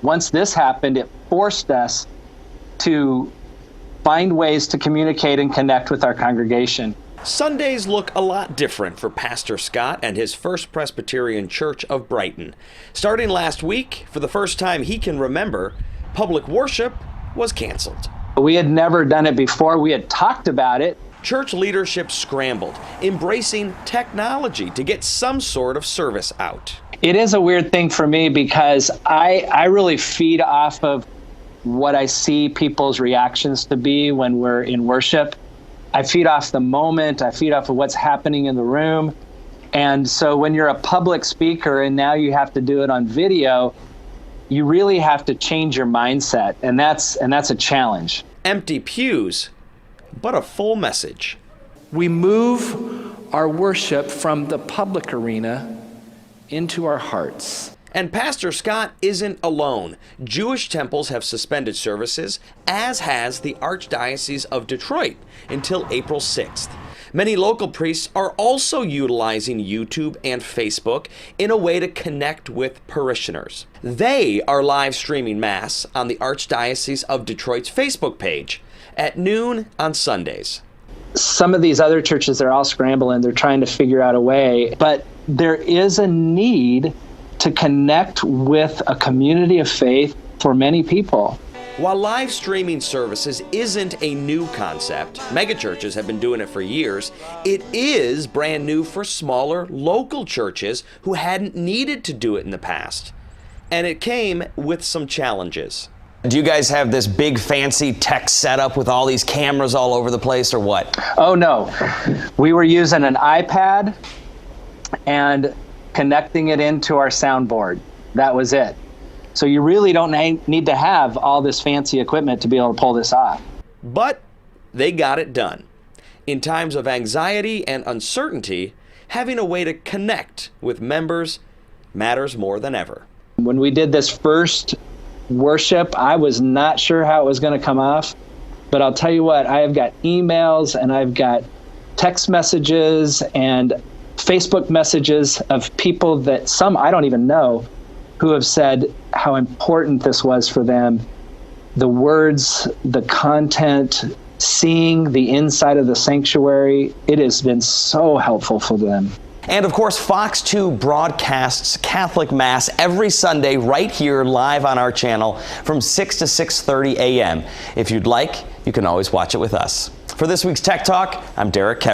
once this happened, it forced us to find ways to communicate and connect with our congregation. Sundays look a lot different for Pastor Scott and his First Presbyterian Church of Brighton. Starting last week, for the first time he can remember, public worship was canceled. We had never done it before. We had talked about it. Church leadership scrambled, embracing technology to get some sort of service out. It is a weird thing for me because I really feed off of what I see people's reactions to be when we're in worship. I feed off the moment. I feed off of what's happening in the room. And so when you're a public speaker and now you have to do it on video, you really have to change your mindset. And that's a challenge. Empty pews, but a full message. We move our worship from the public arena into our hearts. And Pastor Scott isn't alone. Jewish temples have suspended services, as has the Archdiocese of Detroit, until April 6th. Many local priests are also utilizing YouTube and Facebook in a way to connect with parishioners. They are live streaming Mass on the Archdiocese of Detroit's Facebook page at noon on Sundays. Some of these other churches, they're all scrambling. They're trying to figure out a way, but there is a need to connect with a community of faith for many people. While live streaming services isn't a new concept, megachurches have been doing it for years, it is brand new for smaller local churches who hadn't needed to do it in the past. And it came with some challenges. Do you guys have this big fancy tech setup with all these cameras all over the place or what? Oh no, we were using an iPad and connecting it into our soundboard. That was it. So you really don't need to have all this fancy equipment to be able to pull this off. But they got it done. In times of anxiety and uncertainty, having a way to connect with members matters more than ever. When we did this first worship, I was not sure how it was going to come off, but I'll tell you what, I have got emails and I've got text messages and Facebook messages of people that some I don't even know who have said how important this was for them. The words, the content, seeing the inside of the sanctuary, it has been so helpful for them. And of course, Fox 2 broadcasts Catholic Mass every Sunday right here live on our channel from 6 to 6:30 a.m. If you'd like, you can always watch it with us. For this week's Tech Talk, I'm Derek Kevin.